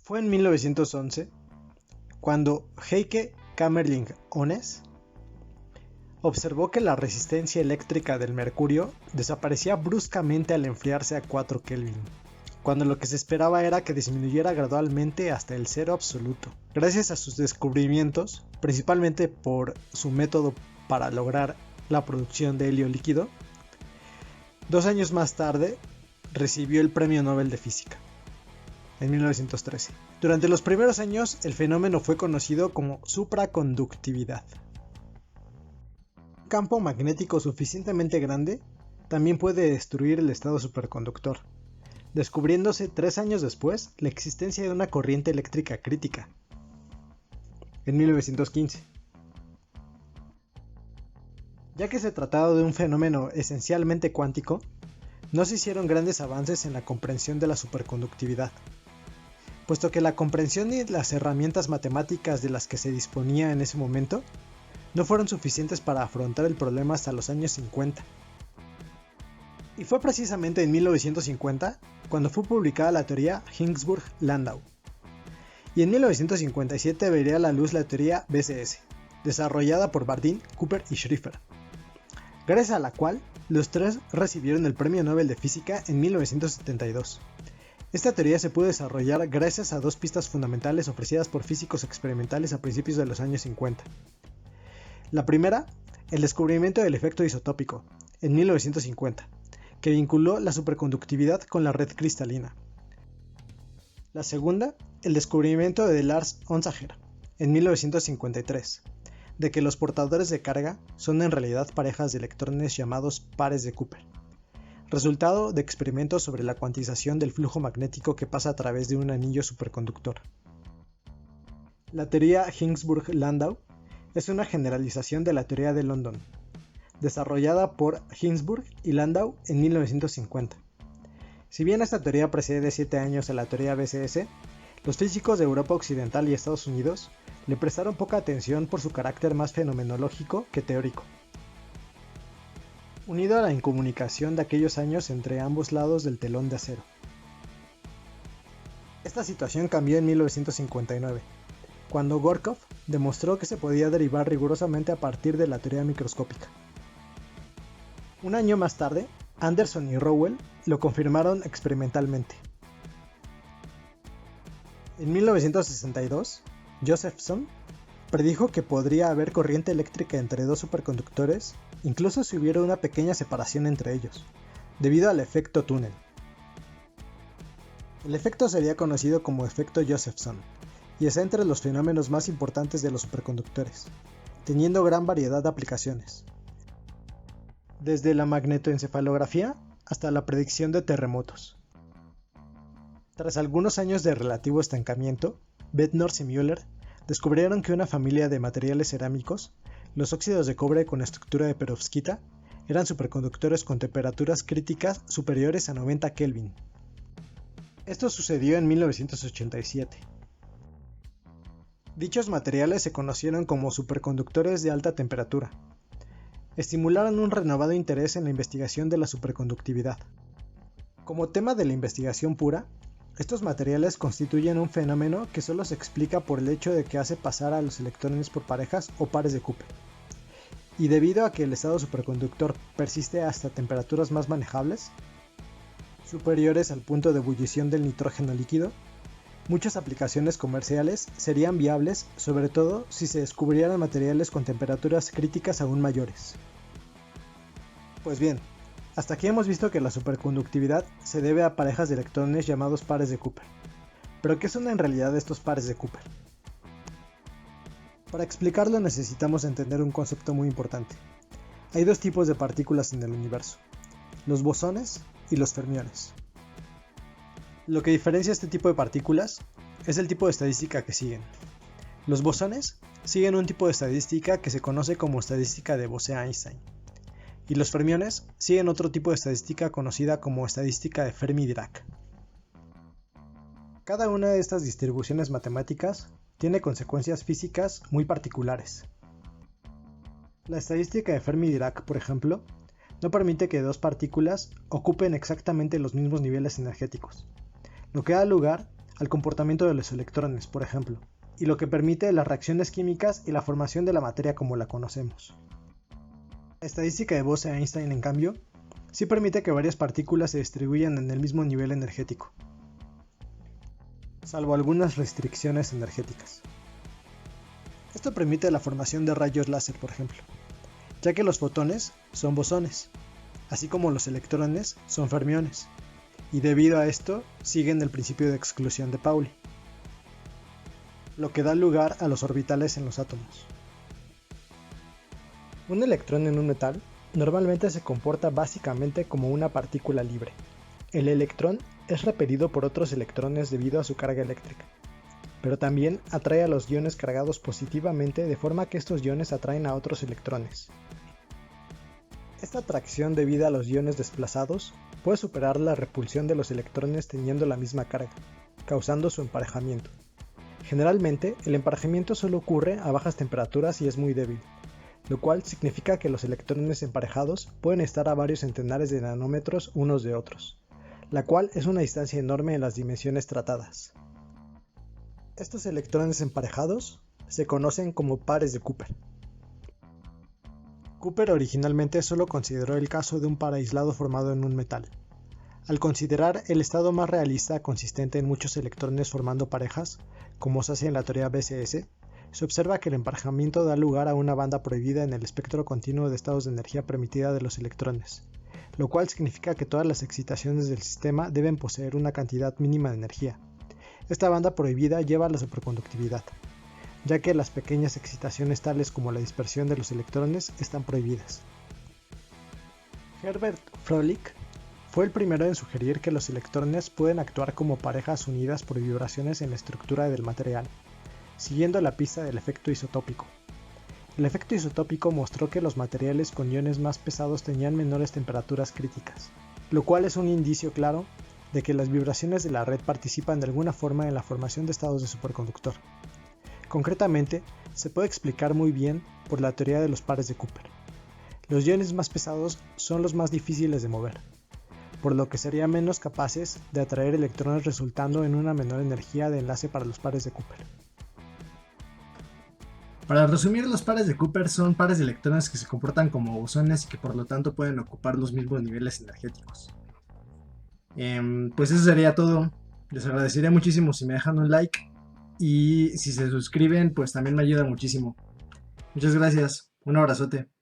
Fue en 1911 cuando Heike Kamerlingh Onnes observó que la resistencia eléctrica del mercurio desaparecía bruscamente al enfriarse a 4 Kelvin, cuando lo que se esperaba era que disminuyera gradualmente hasta el cero absoluto. Gracias a sus descubrimientos, principalmente por su método para lograr la producción de helio líquido, 2 años más tarde recibió el Premio Nobel de Física, en 1913. Durante los primeros años, el fenómeno fue conocido como supraconductividad. Un campo magnético suficientemente grande también puede destruir el estado superconductor, descubriéndose 3 años después la existencia de una corriente eléctrica crítica, en 1915. Ya que se trataba de un fenómeno esencialmente cuántico, no se hicieron grandes avances en la comprensión de la superconductividad, puesto que la comprensión y las herramientas matemáticas de las que se disponía en ese momento no fueron suficientes para afrontar el problema hasta los años 50. Y fue precisamente en 1950 cuando fue publicada la teoría Higgsburg-Landau. Y en 1957 vería a la luz la teoría BCS, desarrollada por Bardeen, Cooper y Schrieffer, gracias a la cual los tres recibieron el Premio Nobel de Física en 1972. Esta teoría se pudo desarrollar gracias a 2 pistas fundamentales ofrecidas por físicos experimentales a principios de los años 50. La primera, el descubrimiento del efecto isotópico, en 1950, que vinculó la superconductividad con la red cristalina. La segunda, el descubrimiento de Lars Onsager, en 1953, de que los portadores de carga son en realidad parejas de electrones llamados pares de Cooper, resultado de experimentos sobre la cuantización del flujo magnético que pasa a través de un anillo superconductor. La teoría Higgsburg-Landau es una generalización de la teoría de London, desarrollada por Higgsburg y Landau en 1950. Si bien esta teoría precede 7 años a la teoría BCS, los físicos de Europa Occidental y Estados Unidos le prestaron poca atención por su carácter más fenomenológico que teórico. Unido a la incomunicación de aquellos años entre ambos lados del telón de acero. Esta situación cambió en 1959, cuando Gorkov demostró que se podía derivar rigurosamente a partir de la teoría microscópica. Un año más tarde, Anderson y Rowell lo confirmaron experimentalmente. En 1962, Josephson predijo que podría haber corriente eléctrica entre 2 superconductores, incluso si hubiera una pequeña separación entre ellos, debido al efecto túnel. El efecto sería conocido como efecto Josephson, y está entre los fenómenos más importantes de los superconductores, teniendo gran variedad de aplicaciones, desde la magnetoencefalografía hasta la predicción de terremotos. Tras algunos años de relativo estancamiento, Bednorz y Müller descubrieron que una familia de materiales cerámicos, los óxidos de cobre con estructura de perovskita, eran superconductores con temperaturas críticas superiores a 90 Kelvin. Esto sucedió en 1987. Dichos materiales se conocieron como superconductores de alta temperatura. Estimularon un renovado interés en la investigación de la superconductividad. Como tema de la investigación pura, estos materiales constituyen un fenómeno que solo se explica por el hecho de que hace pasar a los electrones por parejas o pares de Cooper. Y debido a que el estado superconductor persiste hasta temperaturas más manejables, superiores al punto de ebullición del nitrógeno líquido, muchas aplicaciones comerciales serían viables, sobre todo si se descubrieran materiales con temperaturas críticas aún mayores. Pues bien, hasta aquí hemos visto que la superconductividad se debe a parejas de electrones llamados pares de Cooper. ¿Pero qué son en realidad estos pares de Cooper? Para explicarlo necesitamos entender un concepto muy importante. Hay 2 tipos de partículas en el universo, los bosones y los fermiones. Lo que diferencia este tipo de partículas es el tipo de estadística que siguen. Los bosones siguen un tipo de estadística que se conoce como estadística de Bose-Einstein, y los fermiones siguen otro tipo de estadística conocida como estadística de Fermi-Dirac. Cada una de estas distribuciones matemáticas tiene consecuencias físicas muy particulares. La estadística de Fermi-Dirac, por ejemplo, no permite que 2 partículas ocupen exactamente los mismos niveles energéticos, lo que da lugar al comportamiento de los electrones, por ejemplo, y lo que permite las reacciones químicas y la formación de la materia como la conocemos. La estadística de Bose-Einstein, en cambio, sí permite que varias partículas se distribuyan en el mismo nivel energético, salvo algunas restricciones energéticas. Esto permite la formación de rayos láser, por ejemplo, ya que los fotones son bosones, así como los electrones son fermiones, y debido a esto siguen el principio de exclusión de Pauli, lo que da lugar a los orbitales en los átomos. Un electrón en un metal normalmente se comporta básicamente como una partícula libre. El electrón es repelido por otros electrones debido a su carga eléctrica, pero también atrae a los iones cargados positivamente de forma que estos iones atraen a otros electrones. Esta atracción debida a los iones desplazados puede superar la repulsión de los electrones teniendo la misma carga, causando su emparejamiento. Generalmente, el emparejamiento solo ocurre a bajas temperaturas y es muy débil, lo cual significa que los electrones emparejados pueden estar a varios centenares de nanómetros unos de otros, la cual es una distancia enorme en las dimensiones tratadas. Estos electrones emparejados se conocen como pares de Cooper. Cooper originalmente solo consideró el caso de un par aislado formado en un metal. Al considerar el estado más realista consistente en muchos electrones formando parejas, como se hace en la teoría BCS, se observa que el emparejamiento da lugar a una banda prohibida en el espectro continuo de estados de energía permitida de los electrones, lo cual significa que todas las excitaciones del sistema deben poseer una cantidad mínima de energía. Esta banda prohibida lleva a la superconductividad, ya que las pequeñas excitaciones tales como la dispersión de los electrones están prohibidas. Herbert Froelich fue el primero en sugerir que los electrones pueden actuar como parejas unidas por vibraciones en la estructura del material, siguiendo la pista del efecto isotópico. El efecto isotópico mostró que los materiales con iones más pesados tenían menores temperaturas críticas, lo cual es un indicio claro de que las vibraciones de la red participan de alguna forma en la formación de estados de superconductor. Concretamente, se puede explicar muy bien por la teoría de los pares de Cooper. Los iones más pesados son los más difíciles de mover, por lo que serían menos capaces de atraer electrones resultando en una menor energía de enlace para los pares de Cooper. Para resumir, los pares de Cooper son pares de electrones que se comportan como bosones y que por lo tanto pueden ocupar los mismos niveles energéticos. Pues eso sería todo. Les agradecería muchísimo si me dejan un like y si se suscriben, pues también me ayuda muchísimo. Muchas gracias. Un abrazote.